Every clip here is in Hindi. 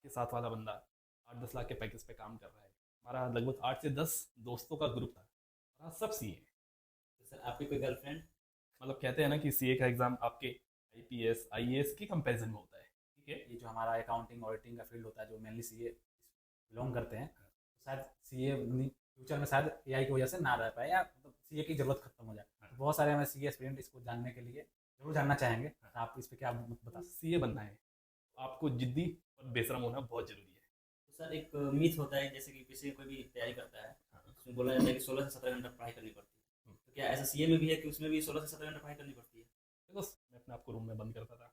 के साथ वाला बंदा 8-10 लाख के पैकेज पे काम कर रहा है। हमारा लगभग 8 से 10 दोस्तों का ग्रुप था, और हाँ, सब सीए। तो सर आपकी कोई गर्लफ्रेंड? मतलब कहते हैं ना कि सीए का एग्ज़ाम आपके आईपीएस आईएएस की कंपैरिजन में होता है, ठीक है। ये जो हमारा अकाउंटिंग ऑडिटिंग का फील्ड होता है, जो मेनली सीए बिलोंग करते हैं, तो शायद सीए फ्यूचर में शायद एआई की वजह से ना रह पाए, या मतलब सीए की ज़रूरत खत्म हो जाए। तो बहुत सारे हमें सीए एस्पिरेंट इसको जानने के लिए ज़रूर जानना चाहेंगे। तो आप इस पर क्या बता सकते सीए बनना है तो आपको जिद्दी और बेशरम होना बहुत ज़रूरी है। हैं? तो सर एक मीथ होता है, जैसे कि किसी कोई भी तैयारी करता है, उसमें बोला जाता है कि 16 से 17 घंटा पढ़ाई करनी पड़ती है। तो क्या ऐसा सीए में भी है कि उसमें भी 16 से 17 घंटा पढ़ाई करनी पड़ती है? देखो, मैं अपने आप को रूम में बंद करता था,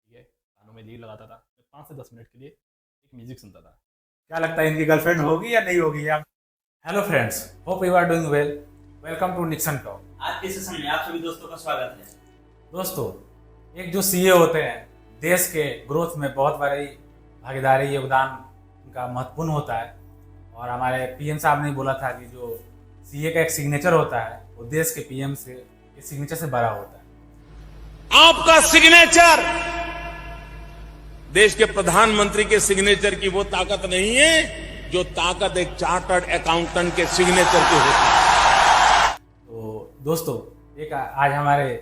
ठीक है, कानों में लीड लगाता था, मैं 5 से 10 मिनट के लिए एक म्यूजिक सुनता था। क्या लगता है इनकी गर्लफ्रेंड होगी या नहीं होगी? आप hello friends, hope you are doing well. Welcome to Nixon talk. आज के सेशन में आप सभी दोस्तों का स्वागत है। दोस्तों, एक जो सीए होते हैं, देश के ग्रोथ में बहुत बड़ी भागीदारी, योगदान उनका महत्वपूर्ण होता है। और हमारे पीएम साहब ने बोला था कि जो सीए का एक सिग्नेचर होता है, वो देश के पीएम से के सिग्नेचर से बड़ा होता है। आपका सिग्नेचर देश के प्रधानमंत्री के सिग्नेचर की वो ताकत नहीं है जो ताकत एक चार्टर्ड अकाउंटेंट के सिग्नेचर की होती है। तो दोस्तों, एक आज हमारे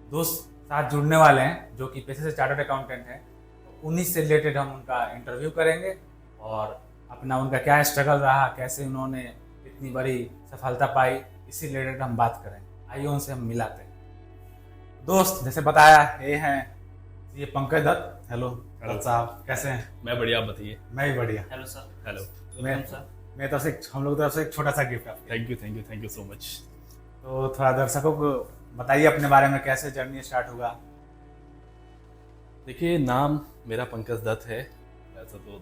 दोस्त साथ जुड़ने वाले हैं जो कि पेशे से चार्टर्ड अकाउंटेंट हैं। तो उन्हीं से रिलेटेड हम उनका इंटरव्यू करेंगे और अपना उनका क्या स्ट्रगल रहा, कैसे उन्होंने इतनी बड़ी सफलता पाई, इसी रिलेटेड हम बात करेंगे। आइए उनसे हम मिलाते हैं। दोस्त, जैसे बताया, ये पंकज दत्त। हेलो दत्त साहब, कैसे हैं? मैं बढ़िया, आप बताइए। मैं भी बढ़िया। Hello sir. हेलो। मैं तरफ से हम लोग तरफ से एक छोटा सा गिफ्ट है। Thank you so much. तो थोड़ा दर्शकों को बताइए अपने बारे में, कैसे जर्नी स्टार्ट होगा। देखिए, नाम मेरा पंकज दत्त है। वैसे तो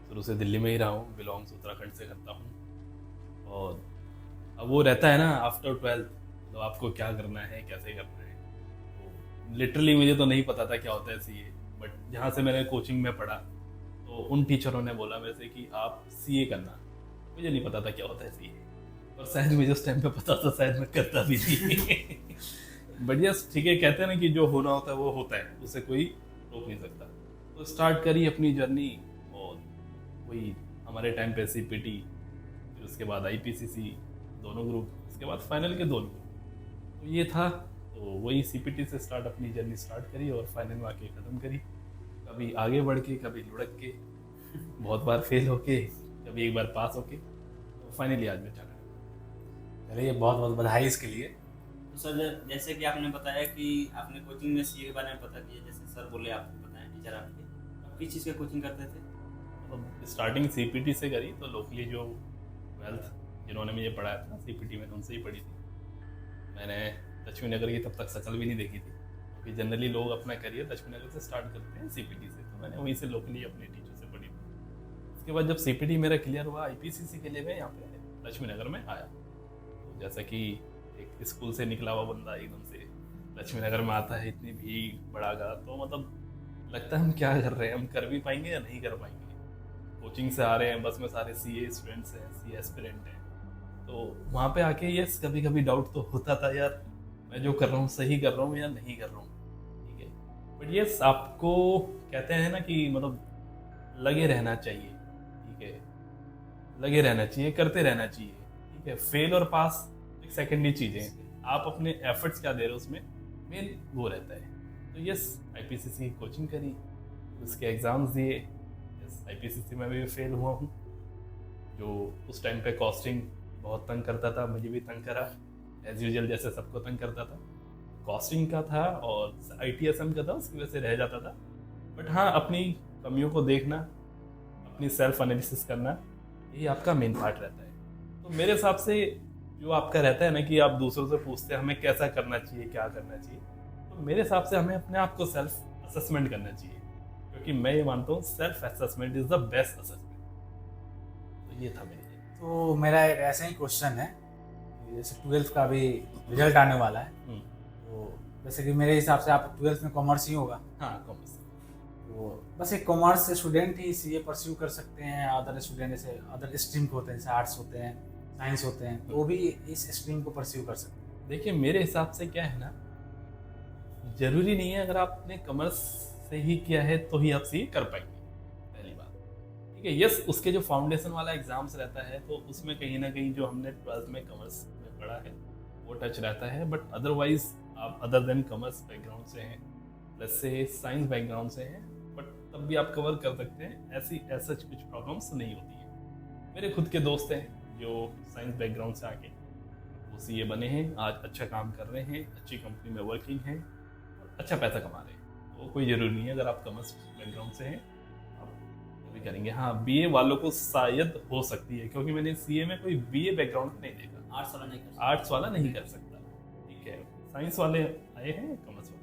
शुरू से दिल्ली में ही रहा हूँ, बिलोंग्स उत्तराखंड से करता हूँ। और अब वो रहता है ना, आफ्टर 12th तो आपको क्या करना है, कैसे करना है। तो लिटरली मुझे तो नहीं पता था क्या होता है सीए, बट जहाँ से मैंने कोचिंग में पढ़ा तो उन टीचरों ने बोला मेरे से कि आप सीए करना। मुझे नहीं पता था क्या होता है सीए, और शायद मुझे उस टाइम पे पता था, शायद मैं करता भी नहीं। बट यस, ठीक है, कहते हैं ना कि जो होना होता है वो होता है, उसे कोई रोक नहीं सकता। तो स्टार्ट करी अपनी जर्नी, और वही हमारे टाइम पे सीपीटी, फिर उसके बाद आईपीसीसी, दोनों ग्रुप, उसके बाद फाइनल के दोनों ग्रुप। तो ये था, तो वही सीपीटी से स्टार्ट अपनी जर्नी स्टार्ट करी और फाइनल में आके ख़त्म करी। कभी आगे बढ़ के, कभी लुढ़क के, बहुत बार फेल होके, कभी एक बार पास होके, तो फाइनली आज मैं चला। चलिए, बहुत बहुत बधाई इसके लिए। तो सर, जैसे कि आपने बताया कि आपने कोचिंग में सीए के बारे में पता किया, जैसे सर बोले आपको बताएं टीचर आपके, आप किस चीज़ का कोचिंग करते थे? मतलब स्टार्टिंग सीपीटी से करी, तो लोकली जो 12th जिन्होंने मुझे पढ़ाया था सीपीटी में, उनसे ही पढ़ी थी। मैंने लक्ष्मी नगर की तब तक शक्ल भी नहीं देखी थी, क्योंकि जनरली लोग अपना करियर लक्ष्मी नगर से स्टार्ट करते हैं सीपीटी से। तो मैंने वहीं से लोकली अपने टीचर से पढ़ी थी। उसके बाद जब सीपीटी मेरा क्लियर हुआ, आईपीसीसी के लिए मैं यहाँ पे लक्ष्मी नगर में आया। तो जैसा कि एक स्कूल से निकला हुआ बंदा एकदम से लक्ष्मी नगर में आता है, इतनी भीड़ भड़ाका, तो मतलब लगता है हम क्या कर रहे हैं, हम कर भी पाएंगे या नहीं कर पाएंगे। कोचिंग से आ रहे हैं, बस में सारे सीए स्टूडेंट्स हैं, सीए एस्पिरेंट हैं। तो वहाँ पे आके यस, कभी कभी डाउट तो होता था, यार मैं जो कर रहा हूँ सही कर रहा हूँ या नहीं कर रहा हूँ, ठीक है। बट यस, आपको कहते हैं ना कि मतलब लगे रहना चाहिए, ठीक है, लगे रहना चाहिए, करते रहना चाहिए, ठीक है। फेल और पास एक सेकेंडरी चीज़ें हैं, आप अपने एफर्ट्स क्या दे रहे हो उसमें मेन वो रहता है। तो यस, आईपीसीसी की कोचिंग करी, उसके एग्ज़ाम्स दिए। यस, आईपीसीसी में भी फेल हुआ हूँ, जो उस टाइम पे कॉस्टिंग बहुत तंग करता था, मुझे भी तंग करा, एज यूजुअल जैसे सबको तंग करता था। कॉस्टिंग का था और आईटीएसएम का था, उसकी वजह से रह जाता था। बट हाँ, अपनी कमियों को देखना, अपनी सेल्फ एनालिसिस करना, यही आपका मेन पार्ट रहता है। तो मेरे हिसाब से जो आपका रहता है ना कि आप दूसरों से पूछते हैं हमें कैसा करना चाहिए, क्या करना चाहिए, तो मेरे हिसाब से हमें अपने आप को सेल्फ असेसमेंट करना चाहिए, क्योंकि मैं ये मानता हूँ self assessment is the best assessment. तो ये था मेरे लिए। तो मेरा एक ऐसा ही क्वेश्चन है, जैसे 12th का भी रिजल्ट आने वाला है, तो जैसे कि मेरे हिसाब से आप 12th में कॉमर्स ही होगा। हाँ, कॉमर्स। तो बस एक कॉमर्स स्टूडेंट ही सीए परस्यू कर सकते हैं? अदर स्टूडेंट जैसे अदर स्ट्रीम के होते हैं, जैसे आर्ट्स होते हैं, साइंस होते हैं, तो वो भी इस स्ट्रीम को परस्यू कर सकते हैं? देखिए, मेरे हिसाब से क्या है ना, जरूरी नहीं है अगर आपने कॉमर्स से ही किया है तो ही आप सीए कर पाएंगे, पहली बात। ठीक है। यस, उसके जो फाउंडेशन वाला एग्जाम्स रहता है तो उसमें कहीं ना कहीं जो हमने 12th में कॉमर्स में पढ़ा है वो टच रहता है, बट अदरवाइज आप अदर देन कॉमर्स बैकग्राउंड से हैं, प्लस से साइंस बैकग्राउंड से हैं, बट तब भी आप कवर कर सकते हैं। ऐसी ऐसा कुछ प्रॉब्लम्स नहीं होती है। मेरे खुद के दोस्त हैं जो साइंस बैकग्राउंड से आके वो सीए बने हैं, आज अच्छा काम कर रहे हैं, अच्छी कंपनी में वर्किंग हैं और अच्छा पैसा कमा रहे हैं। तो कोई ज़रूरी नहीं है अगर आप कॉमर्स बैकग्राउंड से हैं आप वो भी करेंगे। हाँ, बीए वालों को शायद हो सकती है, क्योंकि मैंने सीए में कोई बीए बैकग्राउंड नहीं देखा। आर्ट्स वाला नहीं कर सकता। आर्ट्स वाला नहीं कर सकता, ठीक है। साइंस वाले आए हैं, कॉमर्स वाले।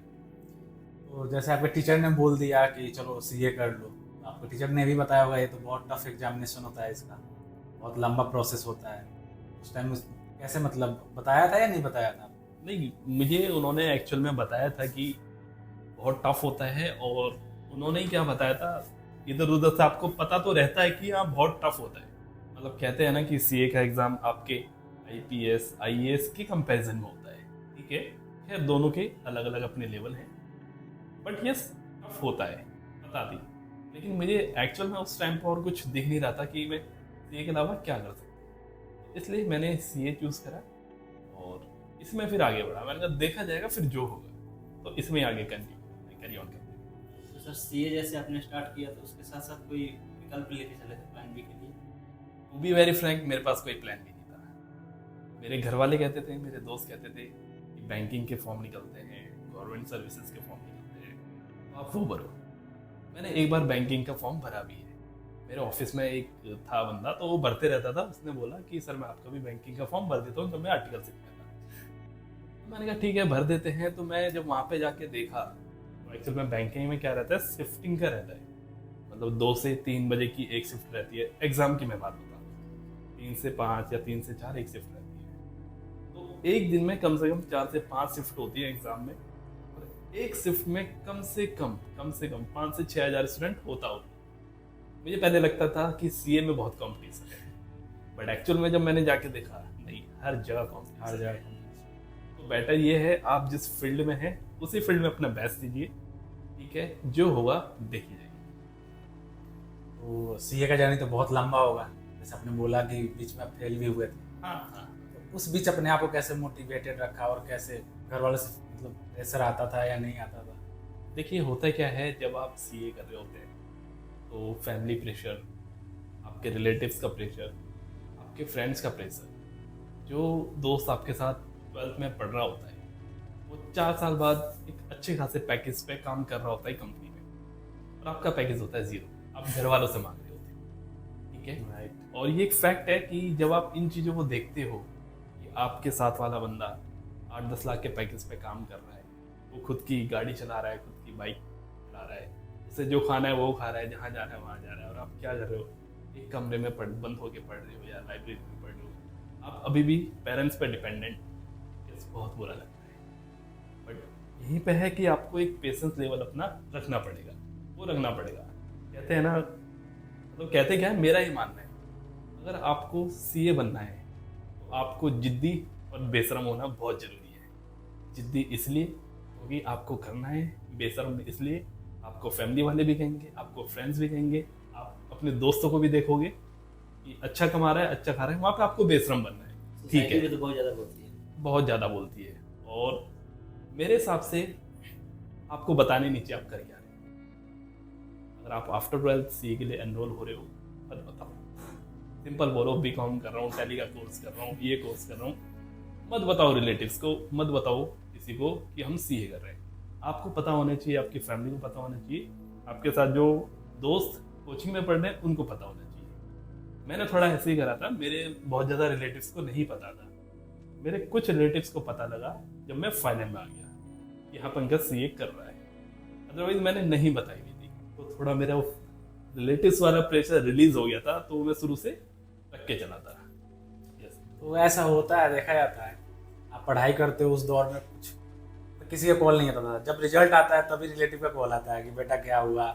तो जैसे आपके टीचर ने बोल दिया कि चलो सीए कर लो, तो आपके टीचर ने भी बताया होगा ये तो बहुत टफ एग्जामिनेशन होता है, इसका बहुत लंबा प्रोसेस होता है। उस टाइम कैसे मतलब बताया था या नहीं बताया था? नहीं, मुझे उन्होंने एक्चुअल में बताया था कि बहुत टफ होता है, और उन्होंने ही क्या बताया था, इधर उधर से आपको पता तो रहता है कि हाँ बहुत टफ होता है। मतलब कहते हैं ना कि सीए का एग्ज़ाम आपके आईपीएस आईएएस के कंपैरिजन में होता है, ठीक है। खैर दोनों के अलग अलग अपने लेवल हैं, बट यस टफ होता है, बता दी। लेकिन मुझे एक्चुअल में उस टाइम पर और कुछ दिख नहीं रहा था कि मैं सीए के अलावा क्या कर सकता हूँ, इसलिए मैंने सीए चूज़ करा और इसमें फिर आगे बढ़ा। मैंने कहा देखा जाएगा फिर जो होगा, तो इसमें आगे कैरी ऑन करते हैं। तो सर सीए जैसे आपने स्टार्ट किया तो उसके साथ साथ कोई विकल्प लेके चले थे प्लान बी के लिए? टू बी वेरी फ्रैंक, मेरे पास कोई प्लान भी नहीं था। मेरे घर वाले कहते थे, मेरे दोस्त कहते थे कि बैंकिंग के फॉर्म निकलते हैं, गवर्नमेंट सर्विसेज के फॉर्म निकलते हैं, तो आप वो भरो। मैंने एक बार बैंकिंग का फॉर्म भरा भी है। मेरे ऑफिस में एक था बंदा, तो वो भरते रहता था। उसने बोला कि सर मैं आपका भी बैंकिंग का फॉर्म भर देता हूँ जब मैं आर्टिकल शिफ्ट करना। मैंने कहा ठीक है भर देते हैं। तो मैं जब वहाँ पे जाके देखा तो एक्चुअल में बैंकिंग में क्या रहता है, शिफ्टिंग का रहता है। मतलब 2 से 3 बजे की एक शिफ्ट रहती है, एग्जाम की मैं बात बता रहा हूँ। 3 से 5 या 3 से 4 एक शिफ्ट रहती है। तो एक दिन में कम से कम 4 से 5 शिफ्ट होती है एग्जाम में, और एक शिफ्ट में कम से कम 5 से 6 हज़ार स्टूडेंट होता। मुझे पहले लगता था कि सीए में बहुत कॉम्पिटिशन है, बट एक्चुअल में जब मैंने जाके देखा, नहीं, हर जगह कॉम्पिटिशन, हर जगह। तो बेटर ये है आप जिस फील्ड में हैं उसी फील्ड में अपना बेस्ट दीजिए, ठीक है। जो होगा देखी जाएगी। तो सीए का जर्नी तो बहुत लंबा होगा, जैसे आपने बोला कि बीच में आप फेल भी हुए थे। हाँ, तो उस बीच अपने आप को कैसे मोटिवेटेड रखा और कैसे घर वालों से मतलब प्रेशर आता था या नहीं आता था? देखिए होता क्या है, जब आप सीए कर रहे होते हैं तो फैमिली प्रेशर, आपके रिलेटिव्स का प्रेशर, आपके फ्रेंड्स का प्रेशर, जो दोस्त आपके साथ 12th में पढ़ रहा होता है वो 4 साल बाद एक अच्छे खासे पैकेज पे काम कर रहा होता है कंपनी में, और आपका पैकेज होता है 0। आप घर वालों से मांग रहे होते हैं, ठीक है। राइट। और ये एक फैक्ट है कि जब आप इन चीज़ों को देखते हो कि आपके साथ वाला बंदा 8-10 लाख के पैकेज पे काम कर रहा है, वो खुद की गाड़ी चला रहा है, खुद की बाइक चला रहा है, उसे जो खाना है वो खा रहा है, जहाँ जा रहा है वहाँ जा रहा है, और आप क्या कर रहे हो, एक कमरे में बंद होकर पढ़ रहे हो या लाइब्रेरी में पढ़ रहे हो, आप अभी भी पेरेंट्स पे डिपेंडेंट। बहुत बुरा लगता है, बट यहीं पे है कि आपको एक पेशेंस लेवल अपना रखना पड़ेगा, वो रखना पड़ेगा। कहते हैं ना, मतलब कहते क्या है, मेरा ही मानना है, अगर आपको सीए बनना है तो आपको जिद्दी और बेशरम होना बहुत ज़रूरी है। जिद्दी इसलिए क्योंकि आपको करना है, बेशरम इसलिए आपको फैमिली वाले भी कहेंगे, आपको फ्रेंड्स भी कहेंगे, आप अपने दोस्तों को भी देखोगे कि अच्छा कमा रहा है, अच्छा खा रहा है, वहाँ पे आपको बेशरम बनना है, ठीक है। तो बहुत ज़्यादा बोलती है, बहुत ज़्यादा बोलती है, और मेरे हिसाब से आपको बताने नहीं चाहिए आप कर क्या रहे हो। अगर आप आफ्टर 12th सीए के लिए एनरोल हो रहे हो, मत बताओ, सिंपल बोलो बीकॉम कर रहा हूँ, टैली का कोर्स कर रहा हूँ, ये कोर्स कर रहा हूँ। मत बताओ रिलेटिव्स को, मत बताओ किसी को कि हम सीए कर रहे हैं। आपको पता होना चाहिए, आपकी फैमिली को पता होना चाहिए, आपके साथ जो दोस्त कोचिंग में पढ़ रहे हैं उनको पता होना चाहिए। मैंने थोड़ा ऐसे ही करा था, मेरे बहुत ज़्यादा रिलेटिव्स को नहीं पता था। मेरे कुछ रिलेटिव्स को पता लगा जब मैं फाइनल में आ गया कि हाँ पंकज सीए कर रहा है, अदरवाइज मैंने नहीं बताई हुई थी। तो थोड़ा मेरा वो रिलेटिव्स वाला प्रेशर रिलीज हो गया था, तो मैं शुरू से रख के चला था। यस। तो ऐसा होता है, देखा जाता है, आप पढ़ाई करते हो उस दौर में कुछ तो किसी का कॉल नहीं आता था, जब रिजल्ट आता है तभी रिलेटिव का कॉल आता है कि बेटा क्या हुआ,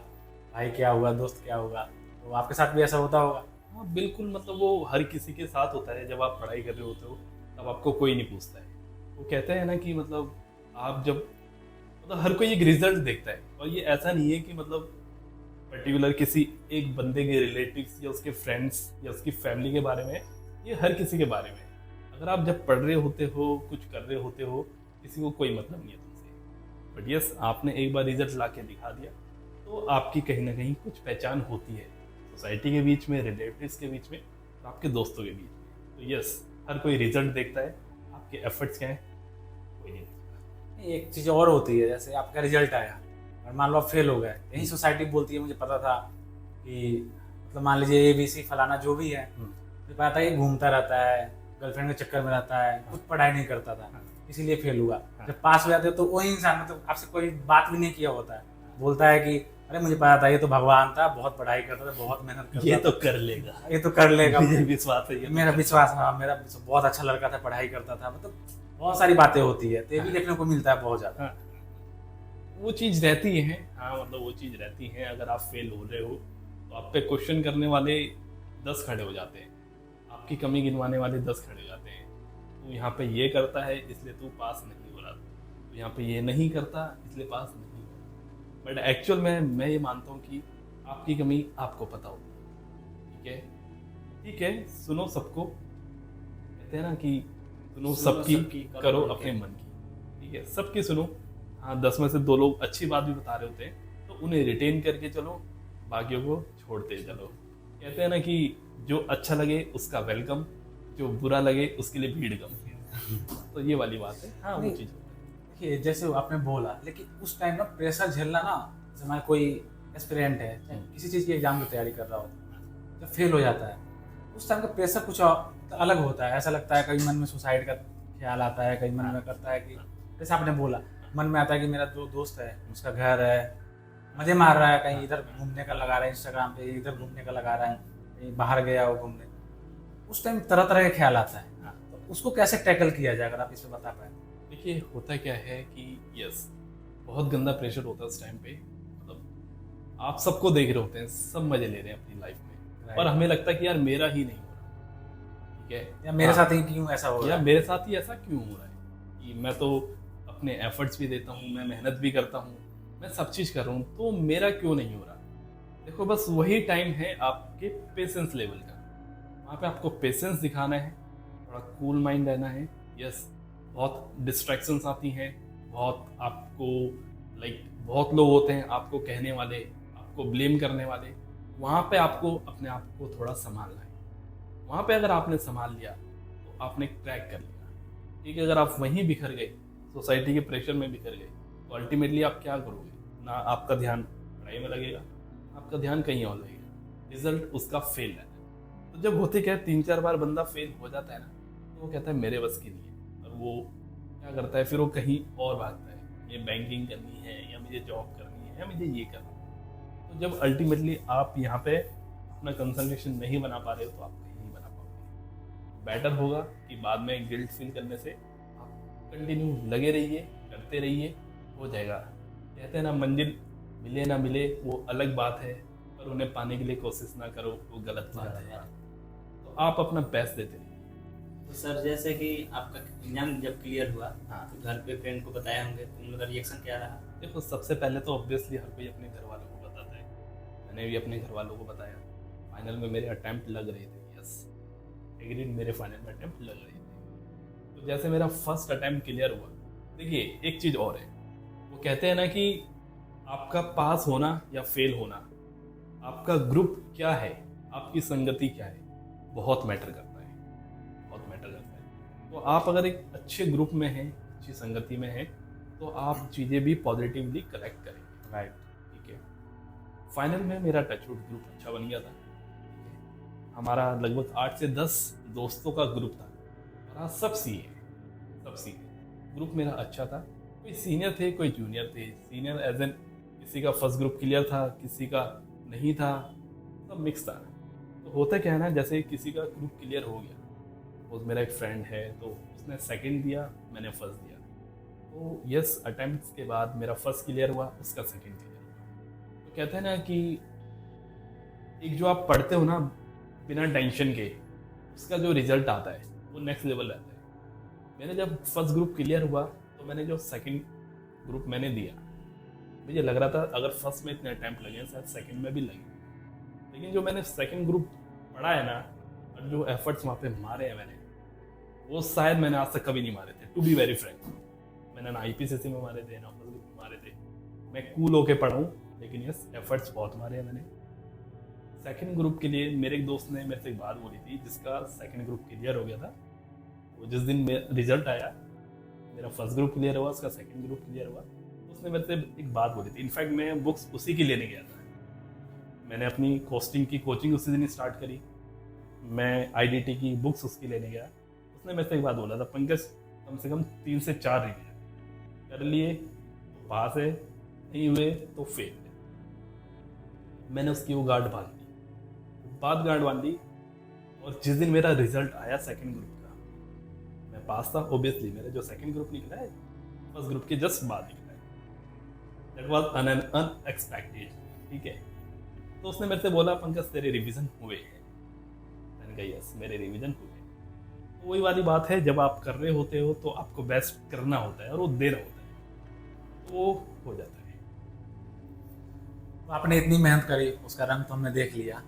भाई क्या हुआ, दोस्त क्या हुआ। तो आपके साथ भी ऐसा होता होगा? हाँ बिल्कुल, मतलब वो हर किसी के साथ होता है। जब आप पढ़ाई कर रहे होते हो तब आपको कोई नहीं पूछता है। वो कहते हैं ना कि मतलब आप जब, मतलब हर कोई एक रिजल्ट देखता है, और ये ऐसा नहीं है कि मतलब पर्टिकुलर किसी एक बंदे के रिलेटिव्स या उसके फ्रेंड्स या उसकी फैमिली के बारे में, ये हर किसी के बारे में। अगर आप जब पढ़ रहे होते हो, कुछ कर रहे होते हो, किसी को कोई मतलब नहीं है तुमसे, बट यस आपने एक बार रिजल्ट ला के दिखा दिया तो आपकी कहीं ना कहीं कुछ पहचान होती है सोसाइटी के बीच में, रिलेटिव्स के बीच में, और आपके दोस्तों के बीच में। तो यस हर कोई रिजल्ट देखता है, आपके एफर्ट्स क्या हैं कोई नहीं देखता। एक चीज़ और होती है, जैसे आपका रिजल्ट आया और मान लो आप फेल हो गए, यही सोसाइटी बोलती है मुझे पता था कि मतलब मान लीजिए ABC फलाना जो भी है, मुझे पता था कि घूमता रहता है, गर्लफ्रेंड के चक्कर में रहता है, कुछ पढ़ाई नहीं करता था, इसीलिए फेल हुआ। जब पास हो जाते हो तो वही इंसान मतलब आपसे कोई बात भी नहीं किया होता है, बोलता है कि अरे मुझे पता था ये तो भगवान था, बहुत पढ़ाई करता था, बहुत मेहनत करता ये था, तो कर लेगा, ये तो कर लेगा, मुझे विश्वास है, ये मेरा विश्वास, हाँ मेरा बहुत अच्छा लड़का था, पढ़ाई करता था, मतलब बहुत सारी बातें होती है, तो ये भी देखने को मिलता है बहुत ज्यादा। वो चीज़ रहती है। हाँ मतलब वो चीज़ रहती है। अगर आप फेल हो रहे हो तो आप पे क्वेश्चन करने वाले 10 खड़े हो जाते हैं, आपकी कमी गिनवाने वाले 10 खड़े हो जाते हैं। तू यहाँ पे ये करता है इसलिए तू पास नहीं हो रहा, तो यहाँ पे ये नहीं करता इसलिए पास नहीं हो रहा। बट एक्चुअल में मैं ये मानता हूँ कि आपकी कमी आपको पता होती है। ठीक है, ठीक है, सुनो सबको, कहते हैं ना कि सुनो सबकी करो अपने मन की। ठीक है, सबकी सुनो। हाँ 10 में से 2 लोग अच्छी बात भी बता रहे होते हैं तो उन्हें रिटेन करके चलो, बाकियों को छोड़ते चलो। कहते हैं ना कि जो अच्छा लगे उसका वेलकम, जो बुरा लगे उसके लिए भीड़ कम। तो ये वाली बात है। हाँ वो चीज़ देखिए जैसे आपने बोला, लेकिन उस टाइम ना प्रेशर झेलना ना, जैसे हमारा कोई एस्पिरेंट है किसी चीज़ की एग्जाम की तैयारी कर रहा होता है, जब फेल हो जाता है उस टाइम का प्रेशर कुछ अलग होता है। ऐसा लगता है कभी मन में सुसाइड का ख्याल आता है, कभी मन में करता है कि जैसे आपने बोला, मन में आता है कि मेरा जो दोस्त है उसका घर है, मजे मार रहा है, कहीं इधर घूमने का लगा रहा है, इंस्टाग्राम पे इधर घूमने का लगा रहा है, कहीं बाहर गया वो घूमने, उस टाइम तरह तरह के ख्याल आता है। तो उसको कैसे टैकल किया जाए, अगर आप इस पर बता पाए। देखिए होता क्या है कि यस बहुत गंदा प्रेशर होता है उस टाइम पे। मतलब आप सबको देख रहे होते हैं, सब मजे ले रहे हैं अपनी लाइफ में, और हमें लगता है कि यार मेरा ही नहीं हो रहा। ठीक है, या मेरे साथ ही क्यों ऐसा हो रहा या है, मेरे साथ ही ऐसा क्यों हो रहा है कि मैं तो अपने एफर्ट्स भी देता हूँ, मैं मेहनत भी करता हूँ, मैं सब चीज़ कर रहा हूँ, तो मेरा क्यों नहीं हो रहा। देखो बस वही टाइम है आपके पेशेंस लेवल का। वहाँ पे आपको पेशेंस दिखाना है, थोड़ा कूल माइंड रहना है। यस बहुत डिस्ट्रैक्शंस आती हैं, बहुत आपको बहुत लोग होते हैं आपको कहने वाले, आपको ब्लेम करने वाले। वहाँ पे आपको अपने आप को थोड़ा संभालना है। वहाँ पे अगर आपने संभाल लिया तो आपने क्रैक कर लिया। ठीक है, अगर आप वहीं बिखर गए, सोसाइटी के प्रेशर में बिखर गए, तो अल्टीमेटली आप क्या करोगे? ना आपका ध्यान पढ़ाई में लगेगा, आपका ध्यान कहीं और लगेगा, रिजल्ट उसका फेल है। तो जब होते क्या 3-4 बार बंदा फेल हो जाता है ना, तो वो कहता है मेरे बस की नहीं है, और वो क्या करता है फिर वो कहीं और भागता है, ये बैंकिंग करनी है या मुझे जॉब करनी है या मुझे ये करना है। तो जब अल्टीमेटली आप यहाँ पे अपना कंसंट्रेशन नहीं बना पा रहे हो तो आप कहीं नहीं बना पाओगे। बेटर होगा कि बाद में गिल्ट फील करने से आप कंटिन्यू लगे रहिए, करते रहिए, हो जाएगा। कहते हैं ना मंजिल मिले ना मिले वो अलग बात है, पर उन्हें पाने के लिए कोशिश ना करो वो गलत बात है। तो आप अपना बेस्ट देते रहिए। तो सर जैसे कि आपका एग्जाम जब क्लियर हुआ, हाँ। तो घर पे फ्रेंड को बताया होंगे, तो उन लोगों का रिएक्शन क्या रहा? देखो सबसे पहले तो ऑब्वियसली हर कोई अपने घर वालों को बताता है, मैंने भी अपने घर वालों को बताया। फाइनल में मेरे अटैम्प्ट लग रहे थे, यस एग्रीड, मेरे फाइनल में अटैम्प्ट लग रहे थे। तो जैसे मेरा फर्स्ट अटैम्प्ट क्लियर हुआ, देखिए एक चीज़ और है, वो कहते हैं ना कि आपका पास होना या फेल होना, आपका ग्रुप क्या है, आपकी संगति क्या है, बहुत मैटर करता है, बहुत मैटर करता है। तो आप अगर एक अच्छे ग्रुप में हैं, अच्छी संगति में हैं, तो आप चीज़ें भी पॉजिटिवली करेक्ट करेंगे। राइट। ठीक है, फाइनल में मेरा टचवुड ग्रुप अच्छा बन गया था। ठीक है, हमारा लगभग 8 से 10 दोस्तों का ग्रुप था, और हाँ सब सीए ग्रुप मेरा अच्छा था। कोई सीनियर थे, कोई जूनियर थे। सीनियर एज एन किसी का फर्स्ट ग्रुप क्लियर था, किसी का नहीं था, सब मिक्स था। तो होता क्या है ना, जैसे किसी का ग्रुप क्लियर हो गया, वो मेरा एक फ्रेंड है तो उसने सेकंड दिया, मैंने फर्स्ट दिया। तो यस अटेम्प्ट्स के बाद मेरा फर्स्ट क्लियर हुआ, उसका सेकंड क्लियर हुआ। तो कहते हैं ना कि एक जो आप पढ़ते हो ना बिना टेंशन के, उसका जो रिजल्ट आता है वो नेक्स्ट लेवल रहता है। मैंने जब फर्स्ट ग्रुप क्लियर हुआ तो मैंने जो सेकंड ग्रुप मैंने दिया, मुझे लग रहा था अगर फर्स्ट में इतने अटैम्प्ट लगे हैं शायद सेकंड में भी लगे, लेकिन जो मैंने सेकंड ग्रुप पढ़ा है ना और जो एफर्ट्स वहाँ पे मारे हैं मैंने, वो शायद मैंने आज तक कभी नहीं मारे थे, टू बी वेरी फ्रैंक। मैंने ना IPCC में मारे थे ना फर्स्ट ग्रुप में मारे थे, मैं कूल होके पढ़ा हूँ, लेकिन यस एफर्ट्स बहुत मारे हैं मैंने। सेकंड ग्रुप के लिए मेरे एक दोस्त ने मेरे से एक बात बोली थी, जिसका सेकंड ग्रुप क्लियर हो गया था। वो जिस दिन रिजल्ट आया, मेरा फर्स्ट ग्रुप क्लियर हुआ, उसका सेकंड ग्रुप क्लियर हुआ, उसने मेरे से एक बात बोली थी। इनफैक्ट मैं बुक्स उसी की लेने गया था, मैंने अपनी कॉस्टिंग की कोचिंग उसी दिन स्टार्ट करी, मैं IDT की बुक्स उसकी लेने गया। उसने मेरे से एक बात बोला था, पंकज कम से कम 3 से 4 रिवीजन कर लिए तो पास है, नहीं हुए तो फेल है। मैंने उसकी वो गार्ड बांध दी, गार्ड बांध दी, और जिस दिन मेरा रिजल्ट आया सेकंड ग्रुप का, मैं पास था ऑब्वियसली। मेरा जो सेकंड ग्रुप निकला है फर्स्ट ग्रुप के जस्ट बाद निकला है, दैट वाज अनएक्सपेक्टेड, ठीक है। तो उसने मेरे से बोला, पंकज तेरे रिवीजन हुए हैं? मैंने कहा यस मेरे रिवीजन हुए। तो वही वाली बात है, जब आप कर रहे होते हो तो आपको बेस्ट करना होता है और वो देना होता है, तो वो हो जाता है। तो आपने इतनी मेहनत करी, उसका रंग तो हमने देख लिया,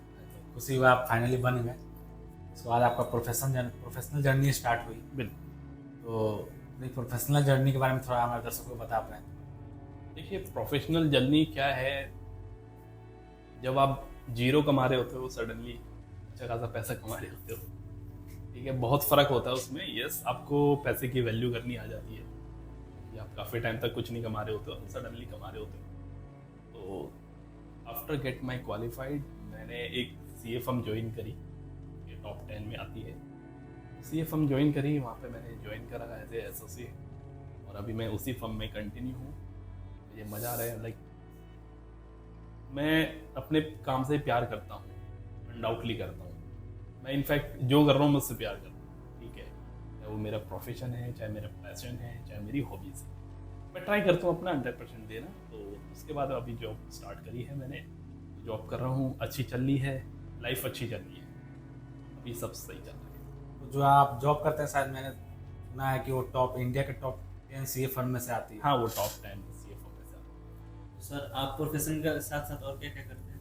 खुशी हुआ आप फाइनली बन गए। उसके बाद आपका प्रोफेशनल जर्नी स्टार्ट हुई। बिल्कुल। तो अपनी प्रोफेशनल जर्नी के बारे में थोड़ा हमारे दर्शकों को बता पाएँ? देखिए प्रोफेशनल जर्नी क्या है, जब आप जीरो कमा रहे होते हो सडनली अच्छा खासा पैसा कमा रहे होते हो, ठीक है, बहुत फ़र्क होता है उसमें। यस आपको पैसे की वैल्यू करनी आ जाती है, या आप काफ़ी टाइम तक कुछ नहीं कमा रहे होते हो, सडनली कमा रहे होते हो। तो आफ्टर गेट माई क्वालिफाइड मैंने एक CA फर्म ज्वाइन करी, ये टॉप 10 में आती है। CA फर्म ज्वाइन करी, वहाँ पे मैंने ज्वाइन करा एज ए एसोसिएट, और अभी मैं उसी फर्म में कंटिन्यू हूँ। मुझे मज़ा आ रहा है, लाइक मैं अपने काम से प्यार करता हूँ, अनडाउटली करता हूँ। मैं इनफैक्ट जो कर रहा हूँ मुझसे प्यार करता हूँ, ठीक है, चाहे वो मेरा प्रोफेशन है, चाहे मेरा पैशन है, चाहे मेरी हॉबीज़ है, मैं ट्राई करता हूँ अपना 100% देना। तो उसके बाद अभी जॉब स्टार्ट करी है मैंने, जॉब कर रहा हूँ, अच्छी चल रही है, लाइफ अच्छी चल रही है, अभी सब सही चल रहा है। तो जो आप जॉब करते हैं, शायद मैंने सुना है कि वो इंडिया के टॉप 10 CA फर्म में से आती है। हाँ, वो टॉप 10 CA फर्म में से आती है। सर आप प्रोफेशन के साथ साथ और क्या क्या करते हैं?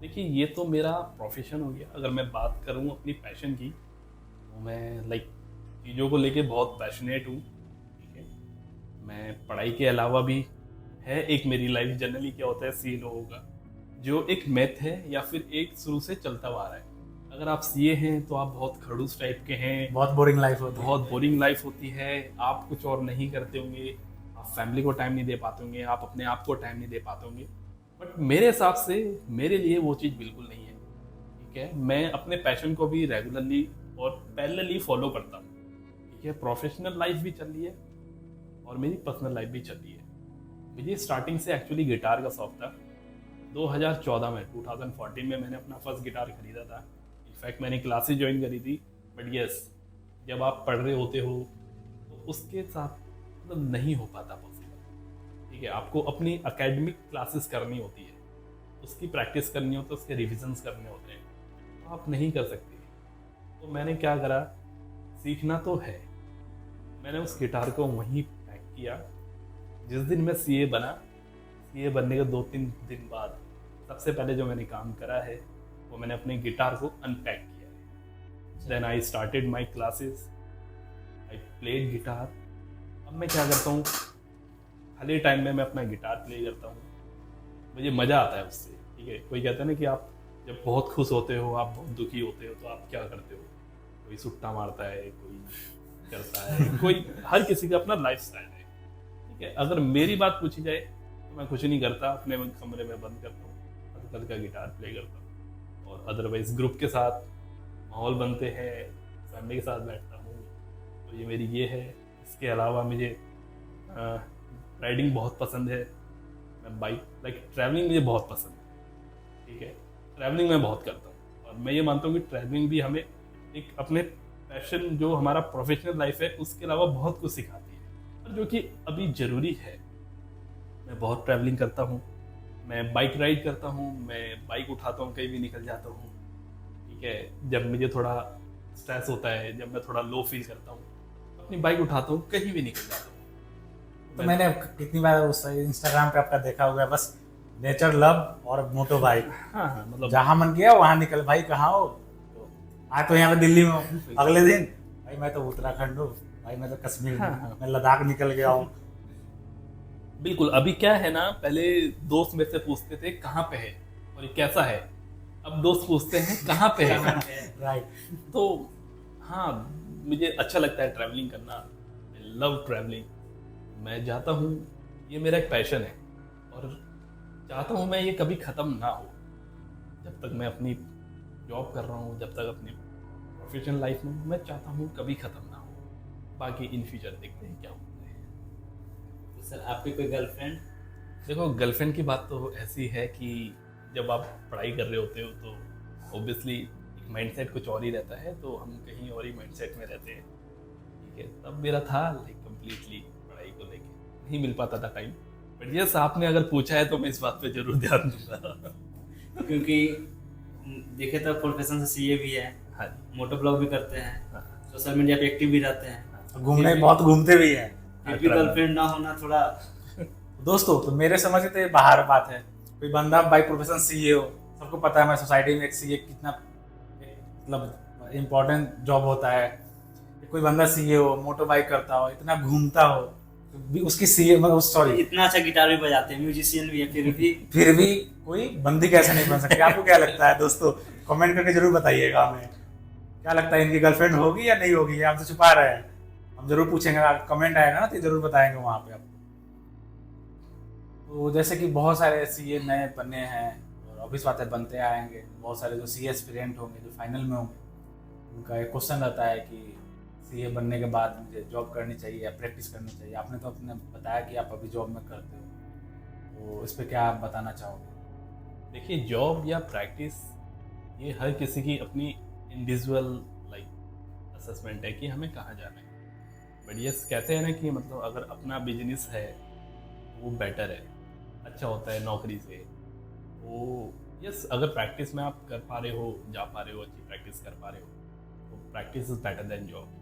देखिए ये तो मेरा प्रोफेशन हो गया। अगर मैं बात करूँ अपनी पैशन की, तो मैं लाइक चीज़ों को लेके बहुत पैशनेट हूँ, ठीक है। मैं पढ़ाई के अलावा भी है एक मेरी लाइफ, जनरली क्या होता है CA लोगों का, जो एक मैथ है या फिर एक शुरू से चलता हुआ आ रहा है। अगर आप CA हैं तो आप बहुत खड़ूस टाइप के हैं, बहुत बोरिंग लाइफ होती है। बहुत बोरिंग लाइफ होती है, आप कुछ और नहीं करते होंगे, आप फैमिली को टाइम नहीं दे पाते होंगे, आप अपने आप को टाइम नहीं दे पाते होंगे। बट मेरे हिसाब से मेरे लिए वो चीज़ बिल्कुल नहीं है, ठीक है। मैं अपने पैशन को भी रेगुलरली और पैरेलली फॉलो करता हूँ, ठीक है। प्रोफेशनल लाइफ भी चल रही है और मेरी पर्सनल लाइफ भी चल रही है। मुझे स्टार्टिंग से एक्चुअली गिटार का शौक था। 2014 में 2014 में मैंने अपना फर्स्ट गिटार खरीदा था। इनफैक्ट मैंने क्लासेस ज्वाइन करी थी। बट यस, जब आप पढ़ रहे होते हो तो उसके साथ मतलब नहीं हो पाता पॉसिबल, ठीक है। आपको अपनी एकेडमिक क्लासेस करनी होती है, उसकी प्रैक्टिस करनी होती है, उसके रिविजन्स करने होते हैं, तो आप नहीं कर सकते। तो मैंने क्या करा, सीखना तो है, मैंने उस गिटार को वहीं पैक किया। जिस दिन मैं CA बना, CA बनने के 2-3 दिन बाद सबसे पहले जो मैंने काम करा है वो मैंने अपने गिटार को अनपैक किया है। Then I started my classes, I played guitar. अब मैं क्या करता हूँ, खाली टाइम में मैं अपना गिटार प्ले करता हूँ, मुझे मज़ा आता है उससे, ठीक है। कोई कहता है ना कि आप जब बहुत खुश होते हो, आप बहुत दुखी होते हो, तो आप क्या करते हो, कोई सुट्टा मारता है, कोई करता है, कोई हर किसी का अपना लाइफ स्टाइल है, ठीक है। अगर मेरी बात पूछी जाए तो मैं कुछ नहीं करता, अपने कमरे में बंद करता हूँ, हल्का हल्का गिटार प्ले करता हूँ, और अदरवाइज ग्रुप के साथ माहौल बनते हैं, फैमिली के साथ बैठता हूँ। तो ये मेरी ये है। इसके अलावा मुझे राइडिंग बहुत पसंद है, मैं बाइक लाइक ट्रैवलिंग मुझे बहुत पसंद है, ठीक है। ट्रैवलिंग मैं बहुत करता हूँ, और मैं ये मानता हूँ कि ट्रैवलिंग भी हमें एक अपने पैशन, जो हमारा प्रोफेशनल लाइफ है, उसके अलावा बहुत कुछ सिखाती है, और जो कि अभी ज़रूरी है। मैं बहुत ट्रैवलिंग करता हूँ, मैं बाइक राइड करता हूँ, मैं बाइक उठाता हूँ, कहीं भी निकल जाता हूँ, ठीक है। जब मुझे थोड़ा स्ट्रेस होता है, जब मैं थोड़ा लो फील करता हूँ, अपनी बाइक उठाता हूँ, कहीं भी निकल जाता हूँ। तो मैंने कितनी बार उस इंस्टाग्राम पे आपका देखा हुआ है, बस नेचर लव और मोटो बाइक, हाँ हाँ मतलब जहाँ मन किया वहाँ निकल। भाई कहाँ हो? तो आज तो यहाँ पे दिल्ली में हूँ, अगले दिन भाई मैं तो उत्तराखंड हूँ, भाई मैं तो कश्मीर हाँ, हूँ, हाँ। मैं लद्दाख निकल गया हूँ। बिल्कुल। अभी क्या है ना, पहले दोस्त मेरे से पूछते थे कहाँ पे है और ये कैसा है, अब दोस्त पूछते हैं कहाँ पे है। राइट। तो हाँ, मुझे अच्छा लगता है ट्रैवलिंग करना, आई लव ट्रैवलिंग। मैं जाता हूँ, ये मेरा एक पैशन है और चाहता हूँ मैं ये कभी ख़त्म ना हो। जब तक मैं अपनी जॉब कर रहा हूँ, जब तक अपनी प्रोफेशनल लाइफ में हूँ, मैं चाहता हूँ कभी ख़त्म ना हो। बाकी इन फ्यूचर देखते हैं क्या होता है। तो सर आपकी कोई गर्लफ्रेंड? देखो, गर्लफ्रेंड की बात तो ऐसी है कि जब आप पढ़ाई कर रहे होते हो तो ऑब्वियसली माइंडसेट कुछ और ही रहता है, तो हम कहीं और ही माइंडसेट में रहते हैं। ठीक है, तब मेरा था लाइक कम्प्लीटली पढ़ाई को लेके नहीं मिल पाता था टाइम। बट यस, आपने अगर पूछा है तो मैं इस बात पे जरूर ध्यान दूंगा। क्योंकि देखे तो प्रोफेशन से सीए भी है, हाँ मोटो ब्लॉग भी करते हैं, हाँ सोशल मीडिया पे एक्टिव भी रहते हैं, घूमने बहुत घूमते भी हैं। फिर भी गर्लफ्रेंड ना होना थोड़ा। दोस्तों तो मेरे समझ से तो ये बाहर बात है। कोई बंदा बाई प्रोफेशन सीए हो, सबको पता है मैं सोसाइटी में एक सीए कितना मतलब इम्पोर्टेंट जॉब होता है। कोई बंदा सीए हो, मोटर बाइक करता हो, इतना घूमता हो, तो भी उसकी सीए मतलब सॉरी इतना अच्छा गिटार भी बजाते हैं, म्यूजिशियन भी है, फिर भी कोई बंदी कैसे नहीं बन सकती? आपको क्या लगता है दोस्तों? कमेंट करके जरूर बताइएगा हमें, क्या लगता है इनकी गर्लफ्रेंड होगी या नहीं होगी? आप तो छुपा रहे हैं, हम जरूर पूछेंगे। कमेंट आएगा ना तो जरूर बताएंगे वहाँ पे आपको। तो जैसे कि बहुत सारे सीए नए बने हैं और ऑब्वियस बात है बनते आएंगे। बहुत सारे जो सीए एस्पिरेंट होंगे, जो फाइनल में होंगे, उनका एक क्वेश्चन रहता है कि सीए बनने के बाद मुझे जॉब करनी चाहिए या प्रैक्टिस करनी चाहिए। आपने तो अपने बताया कि आप अभी जॉब में करते हो, तो इस पर क्या आप बताना चाहोगे? देखिए, जॉब या प्रैक्टिस ये हर किसी की अपनी इंडिविजुअल लाइक असेसमेंट है कि हमें कहाँ जाना है। बट यस, कहते हैं ना कि मतलब अगर अपना बिजनेस है वो बेटर है, अच्छा होता है नौकरी से। वो यस, अगर प्रैक्टिस में आप कर पा रहे हो, जा पा रहे हो, अच्छी प्रैक्टिस कर पा रहे हो, तो practice is better than job.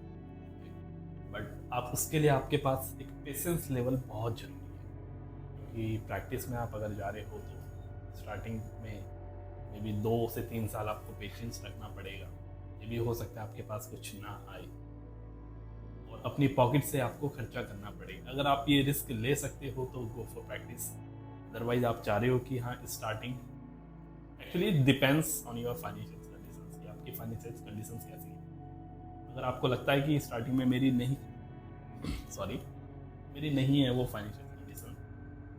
But आप उसके लिए आपके पास एक पेशेंस लेवल बहुत ज़रूरी है, क्योंकि प्रैक्टिस में आप अगर जा रहे हो तो स्टार्टिंग में मे बी 2 से 3 साल आपको पेशेंस रखना पड़ेगा। ये भी हो सकता है आपके पास कुछ ना आए और अपनी पॉकेट से आपको खर्चा करना पड़ेगा। अगर आप ये रिस्क ले सकते हो तो गो फॉर प्रैक्टिस। अदरवाइज आप चाह रहे हो कि हाँ starting, actually depends on your financial conditions कि आपकी फाइनेंशियल कंडीशंस कैसी है। अगर आपको लगता है कि स्टार्टिंग में मेरी नहीं है वो फाइनेंशियल कंडीशन,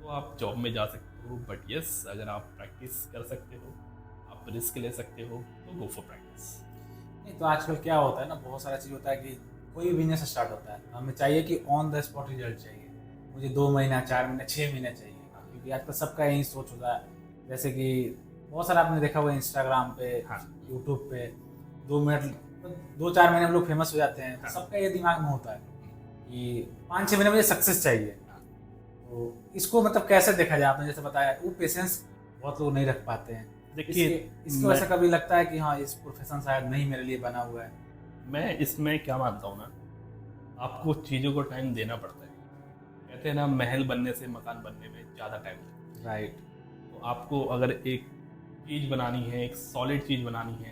तो आप जॉब में जा सकते हो। बट यस, अगर आप प्रैक्टिस कर सकते हो, आप रिस्क ले सकते हो, तो गो फॉर प्रैक्टिस। नहीं तो आजकल क्या होता है ना, बहुत सारा चीज़ होता है कि कोई भी बिजनेस स्टार्ट होता है हमें चाहिए कि ऑन द स्पॉट रिजल्ट चाहिए। मुझे 2 महीना, 4 महीने, 6 महीने चाहिए, क्योंकि आजकल सबका यही सोच होता है। जैसे कि बहुत सारा आपने देखा हुआ इंस्टाग्राम पे, यूट्यूब पे 2-4 महीने में लोग फेमस हो जाते हैं। तो सबका ये दिमाग में होता है कि 5-6 महीने मुझे सक्सेस चाहिए। तो इसको मतलब कैसे देखा जाए? आपने जैसे बताया वो पेशेंस बहुत लोग नहीं रख पाते हैं। देखिए, इसकी वजह से कभी लगता है कि हाँ इस प्रोफेशन शायद नहीं मेरे लिए बना हुआ है। मैं इसमें क्या मानता हूँ ना, आपको चीज़ों को टाइम देना पड़ता है। कहते हैं ना, महल बनने से मकान बनने में ज़्यादा टाइम लगता है। राइट। तो आपको अगर एक चीज़ बनानी है, एक सॉलिड चीज़ बनानी है,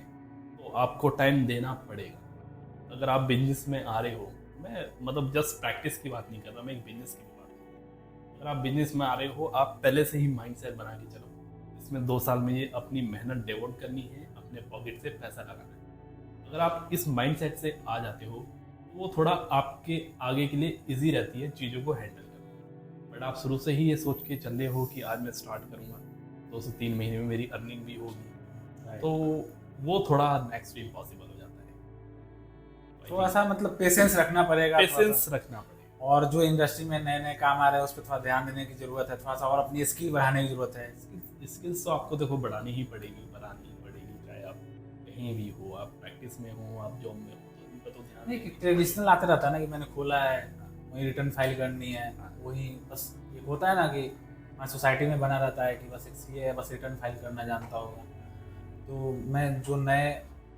तो आपको टाइम देना पड़ेगा। अगर आप बिजनेस में आ रहे हो, मैं मतलब जस्ट प्रैक्टिस की बात नहीं कर रहा, मैं एक बिजनेस की भी बात कर रहा हूँ। अगर आप बिजनेस में आ रहे हो, आप पहले से ही माइंड सेट बना के चलो, इसमें 2 साल में ये अपनी मेहनत डिवोट करनी है, अपने पॉकेट से पैसा लगाना है। अगर आप इस माइंड सेट से आ जाते हो, तो वो थोड़ा आपके आगे के लिए ईजी रहती है चीज़ों को हैंडल करना। बट आप शुरू से ही ये सोच के चल रहे हो कि आज मैं स्टार्ट करूँगा, 2 से 3 महीने में मेरी अर्निंग भी होगी, तो वो थोड़ा नेक्स्ट इम्पॉसिबल हो जाता है। थोड़ा सा मतलब पेशेंस रखना पड़ेगा, पेशेंस रखना पड़ेगा। और जो इंडस्ट्री में नए नए काम आ रहे हैं उस पर थोड़ा ध्यान देने की जरूरत है। थोड़ा सा और अपनी स्किल बढ़ाने की जरूरत है। स्किल्स तो आपको देखो बढ़ानी ही पड़ेगी, चाहे आप कहीं भी हो, आप प्रैक्टिस में हो, आप जॉब में हो, तो उनका तो ध्यान नहीं कि ट्रेडिशनल आते रहता है ना कि मैंने खोला है, वही रिटर्न फाइल करनी है, वही बस ये होता है ना कि हमारी सोसाइटी में बना रहता है कि बस एक सीए है, बस रिटर्न फाइल करना जानता होगा। तो मैं जो नए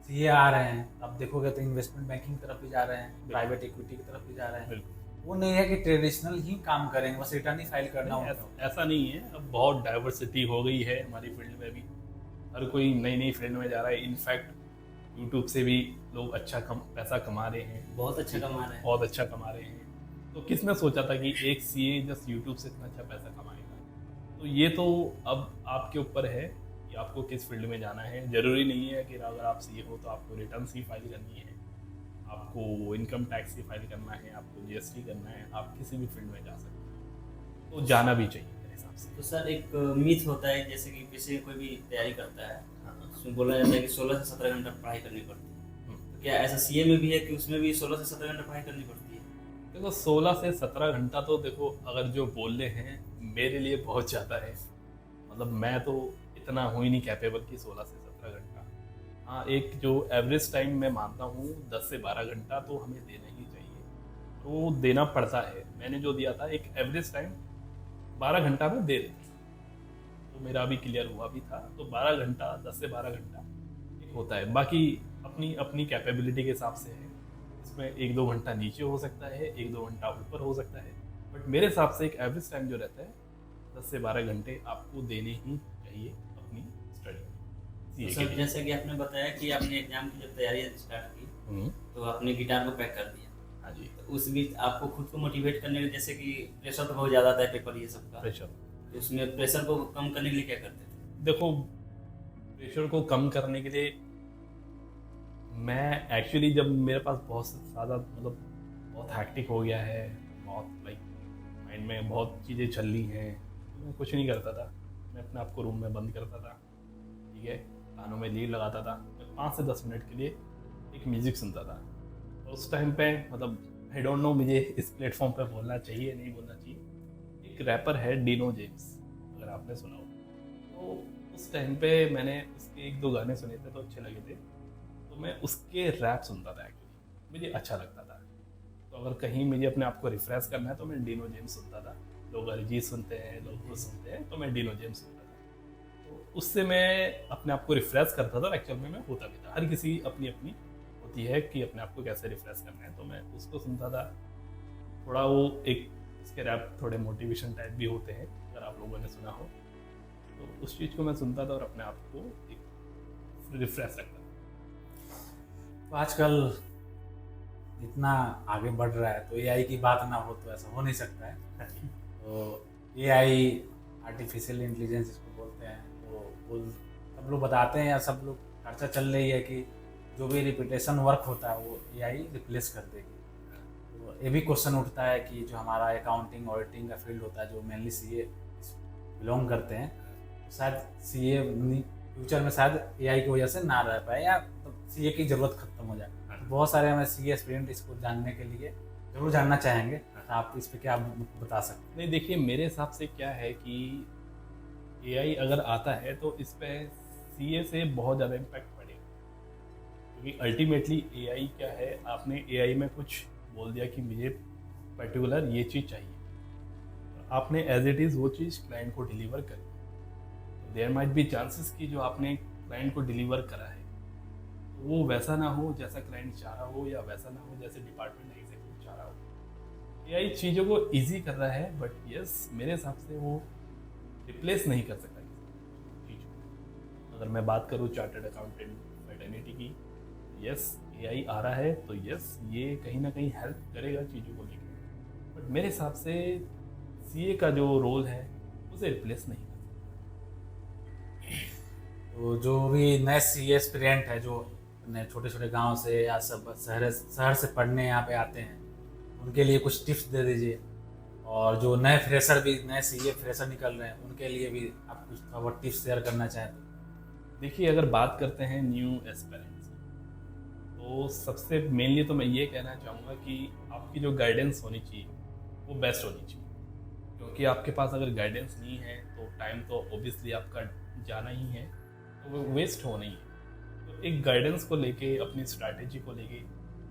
सीए आ रहे हैं, अब देखोगे तो इन्वेस्टमेंट बैंकिंग की तरफ भी जा रहे हैं, प्राइवेट इक्विटी की तरफ भी जा रहे हैं। वो नहीं है कि ट्रेडिशनल ही काम करेंगे, बस रिटर्न ही फाइल करना होता है। ऐसा नहीं है, अब बहुत डाइवर्सिटी हो गई है हमारी फील्ड में भी, हर कोई नई नई फील्ड में जा रहा है। इनफैक्ट यूट्यूब से भी लोग अच्छा पैसा कमा रहे हैं, बहुत अच्छा कमा रहे हैं। बहुत अच्छा कमा रहे हैं। तो किसने सोचा था कि एक सीए जस्ट यूट्यूब से इतना अच्छा पैसा कमाएगा? तो ये तो अब आपके ऊपर है कि आपको किस फील्ड में जाना है। ज़रूरी नहीं है कि अगर आप सीए हो तो आपको रिटर्न ही फाइल करनी है, आपको इनकम टैक्स ही फाइल करना है, आपको जीएसटी करना है। आप किसी भी फील्ड में जा सकते हैं, तो जाना भी चाहिए मेरे हिसाब से। तो सर एक मिथ होता है, जैसे कि किसी कोई भी तैयारी करता है, उसमें बोला जाता है कि 16 से 17 घंटा पढ़ाई करनी पड़ती है। तो क्या ऐसा सीए में भी है कि उसमें भी 16 से 17 घंटा पढ़ाई करनी पड़ती है? देखो 16 से 17 घंटा तो देखो, अगर जो बोल रहे हैं मेरे लिए बहुत ज़्यादा है। मतलब मैं तो इतना हूँ ही नहीं कैपेबल कि 16 से 17 घंटा। हाँ, एक जो एवरेज टाइम मैं मानता हूँ 10 से 12 घंटा तो हमें देना ही चाहिए, तो देना पड़ता है। मैंने जो दिया था एक एवरेज टाइम 12 घंटा में दे देता, तो मेरा अभी क्लियर हुआ भी था। तो 12 घंटा, 10 से 12 घंटा एक होता है। बाकी अपनी अपनी कैपेबिलिटी के हिसाब से है, इसमें 1-2 घंटा नीचे हो सकता है, 1-2 घंटा ऊपर हो सकता है। बट मेरे हिसाब से एक एवरेज टाइम जो रहता है 10 से 12 घंटे आपको देने ही चाहिए अपनी स्टडी तो सर जैसे कि आपने बताया कि आपने एग्जाम की जब तैयारी स्टार्ट की तो आपने गिटार को पैक कर दिया। हाँ जी। तो उस बीच आपको खुद को मोटिवेट करने के लिए, जैसे कि प्रेशर तो बहुत ज़्यादा आता है पेपर ये सब का, प्रेशर, तो उसमें प्रेशर को कम करने के लिए क्या करते थे? देखो प्रेशर को कम करने के लिए मैं एक्चुअली, जब मेरे पास बहुत ज़्यादा मतलब बहुत हैक्टिक हो गया है, बहुत लाइक माइंड में बहुत चीज़ें चल रही हैं, तो मैं कुछ नहीं करता था। मैं अपने आप को रूम में बंद करता था, ठीक है, कानों में लीड लगाता था, मैं 5 से 10 मिनट के लिए एक म्यूज़िक सुनता था। और उस टाइम पे मतलब आई डोंट नो मुझे इस प्लेटफॉर्म पे बोलना चाहिए नहीं बोलना चाहिए, एक रैपर है डिनो जेम्स, अगर आपने सुना हो। तो उस टाइम पे मैंने उसके 1-2 गाने सुने थे तो अच्छे लगे थे, तो मैं उसके रैप सुनता था। एक्चुअली मुझे अच्छा लगता था। तो अगर कहीं मुझे अपने आप को रिफ्रेश करना है तो मैं डिनो जेम्स सुनता था। लोग अरिजीत सुनते हैं, लोग वो सुनते हैं, तो मैं डिनो जेम्स सुनता था। तो उससे मैं अपने आप को रिफ्रेश करता था। एक्चुअल में मैं होता भी था, हर किसी अपनी अपनी होती है कि अपने आप को कैसे रिफ्रेश करना है, तो मैं उसको सुनता था। थोड़ा वो एक उसके रैप थोड़े मोटिवेशन टाइप भी होते हैं, अगर आप लोगों ने सुना हो, तो उस चीज़ को मैं सुनता था और अपने आप को एक रिफ्रेश रखता था। तो आजकल इतना आगे बढ़ रहा है तो एआई की बात ना हो तो ऐसा हो नहीं सकता है। तो एआई आर्टिफिशियल इंटेलिजेंस इसको बोलते हैं। तो सब लोग बताते हैं या सब लोग चर्चा चल रही है कि जो भी रिपीटेशन वर्क होता है वो एआई रिप्लेस कर देगी। तो ये भी क्वेश्चन उठता है कि जो हमारा अकाउंटिंग ऑडिटिंग का फील्ड होता है, जो मेनली सीए बिलोंग करते हैं, तो शायद सीए फ्यूचर में शायद एआई की वजह से ना रह पाए या सीए की ज़रूरत खत्म हो जाए। तो बहुत सारे हमें सीए एस्पिरेंट इसको जानने के लिए ज़रूर जानना चाहेंगे। तो आप इस पर क्या बता सकते हैं? नहीं, देखिए मेरे हिसाब से क्या है कि एआई अगर आता है तो इस पे सीए से बहुत ज़्यादा इम्पैक्ट पड़ेगा, क्योंकि अल्टीमेटली एआई क्या है, आपने एआई में कुछ बोल दिया कि मुझे पर्टिकुलर ये चीज़ चाहिए, आपने एज इट इज़ वो चीज़ क्लाइंट को डिलीवर कर दी। देयर माइट बी चांसेस कि जो आपने क्लाइंट को डिलीवर करा है वो वैसा ना हो जैसा क्लाइंट चाह रहा हो, या वैसा ना हो जैसे डिपार्टमेंट एग्जीक्यूटिव चाह रहा हो। एआई चीज़ों को इजी कर रहा है, बट यस मेरे हिसाब से वो रिप्लेस नहीं कर सकता चीज़ को। अगर मैं बात करूँ चार्टर्ड अकाउंटेंट फैटर्निटी की, यस एआई आ रहा है तो यस ये कहीं ना कहीं हेल्प करेगा चीज़ों को लेकर, बट मेरे हिसाब से सीए का जो रोल है उसे रिप्लेस नहीं कर सकता। तो जो भी नए सीए एस्पिरेंट है, जो नए छोटे छोटे गांव से या सब शहर से पढ़ने यहाँ पे आते हैं, उनके लिए कुछ टिप्स दे दीजिए। और जो नए फ्रेशर भी, नए सीए फ्रेशर निकल रहे हैं, उनके लिए भी आप कुछ थोड़ा टिप्स शेयर करना चाहें तो? देखिए अगर बात करते हैं न्यू एस्पिरेंट्स, तो सबसे मेनली तो मैं ये कहना चाहूँगा कि आपकी जो गाइडेंस होनी चाहिए वो बेस्ट होनी चाहिए, क्योंकि आपके पास अगर गाइडेंस नहीं है तो टाइम तो ओबियसली आपका जाना ही है, तो वो वेस्ट होना ही है। तो एक गाइडेंस को लेके, अपनी स्ट्रैटेजी को लेके,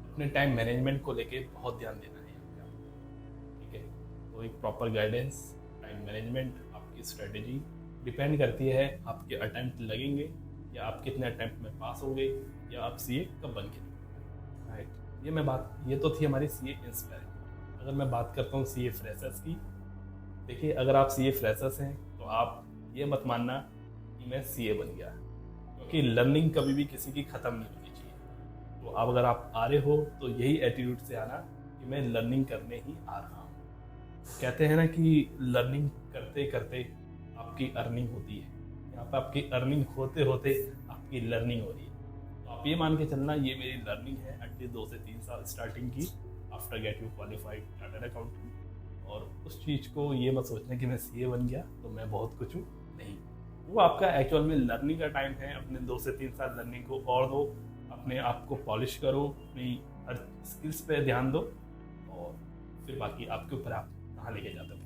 अपने टाइम मैनेजमेंट को लेके बहुत ध्यान देना है आपको, ठीक है। तो एक प्रॉपर गाइडेंस, टाइम मैनेजमेंट, आपकी स्ट्रैटेजी डिपेंड करती है आपके अटैम्प्ट लगेंगे या आप कितने अटैम्प्ट में पास हो गए या आप सीए कब बन के, राइट। ये तो थी हमारी सीए इंस्पायरिंग। अगर मैं बात करता हूँ सीए फ्रेशर्स की, देखिए अगर आप सीए फ्रेशर्स हैं तो आप ये मत मानना कि मैं सीए बन गया, क्योंकि लर्निंग कभी भी किसी की ख़त्म नहीं होनी चाहिए। तो अब अगर आप आ रहे हो तो यही एटीट्यूड से आना कि मैं लर्निंग करने ही आ रहा हूँ। कहते हैं ना कि लर्निंग करते करते आपकी अर्निंग होती है, यहाँ पर आपकी अर्निंग होते होते आपकी लर्निंग हो रही है। तो आप ये मान के चलना ये मेरी लर्निंग है एटलीस्ट 2 से 3 साल स्टार्टिंग की after get you qualified chartered accountant. और उस चीज़ को ये मत सोचना कि मैं सीए बन गया तो मैं बहुत कुछ हूँ, नहीं। वो आपका एक्चुअल में लर्निंग का टाइम है। अपने 2 से 3 साल लर्निंग को और दो, अपने आप को पॉलिश करो, अपनी हर स्किल्स पे ध्यान दो और फिर बाकी आपके ऊपर आप कहाँ लेके जाते हो।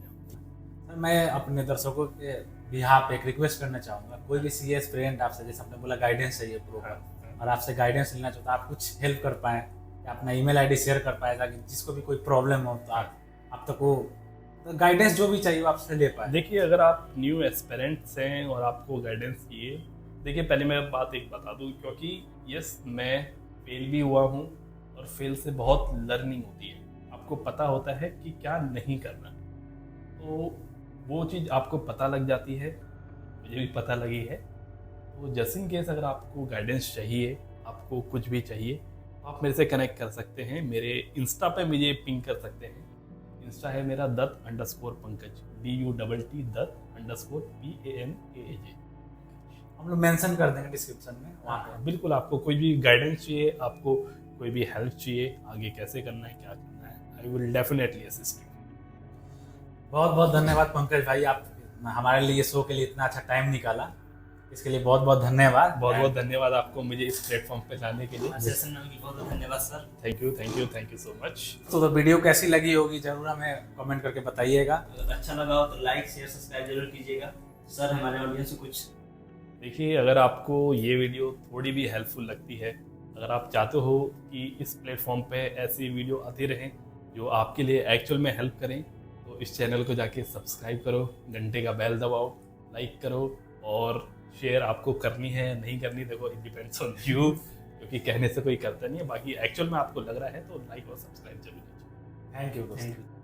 सर मैं अपने दर्शकों के बिहाफ पे एक रिक्वेस्ट करना चाहूँगा, कोई भी सीए एस्पिरेंट आपसे, जैसे आपने बोला गाइडेंस चाहिए प्रॉपर, और आपसे गाइडेंस लेना चाहता है, आप कुछ हेल्प कर पाएँ या अपना ईमेल आईडी शेयर कर पाए ताकि जिसको भी कोई प्रॉब्लम हो तो आप तक वो गाइडेंस जो भी चाहिए वो आपसे ले पाए। देखिए अगर आप न्यू एस्पिरेंट्स हैं और आपको गाइडेंस चाहिए, देखिए पहले मैं बात एक बता दूं, क्योंकि यस मैं फेल भी हुआ हूं और फेल से बहुत लर्निंग होती है। आपको पता होता है कि क्या नहीं करना, तो वो चीज़ आपको पता लग जाती है, मुझे भी पता लगी है। तो जस्ट इन केस अगर आपको गाइडेंस चाहिए, आपको कुछ भी चाहिए, तो आप मेरे से कनेक्ट कर सकते हैं। मेरे इंस्टा पे मुझे पिंग कर सकते हैं। इंस्टा है मेरा दत्त_पंकज DUTT दत्त_PANKAJ। हम लोग मेंशन कर देंगे डिस्क्रिप्शन में वहाँ पे। बिल्कुल, आपको कोई भी गाइडेंस चाहिए, आपको कोई भी हेल्प चाहिए, आगे कैसे करना है, क्या करना है, I will definitely assist you. बहुत बहुत धन्यवाद पंकज भाई, आप हमारे लिए शो के लिए इतना अच्छा टाइम निकाला, इसके लिए बहुत बहुत धन्यवाद। बहुत बहुत धन्यवाद आपको मुझे इस प्लेटफॉर्म पे लाने के लिए। सेशन में भी बहुत धन्यवाद sir. Thank you so much. तो वीडियो कैसी लगी होगी जरूर हमें कमेंट करके बताइएगा। अगर अच्छा लगा हो तो लाइक शेयर सब्सक्राइब जरूर कीजिएगा। सर हमारे ऑडियंस को कुछ देखिए, अगर आपको ये वीडियो थोड़ी भी हेल्पफुल लगती है, अगर आप चाहते हो कि इस प्लेटफॉर्म पे ऐसी वीडियो आती रहें जो आपके लिए एक्चुअल में हेल्प करें, तो इस चैनल को जाके सब्सक्राइब करो, घंटे का बेल दबाओ, लाइक करो और शेयर आपको करनी है नहीं करनी, देखो इट डिपेंड्स ऑन यू, क्योंकि कहने से कोई करता नहीं है। बाकी एक्चुअल में आपको लग रहा है तो लाइक और सब्सक्राइब जरूर कीजिए। थैंक यू दोस्तों।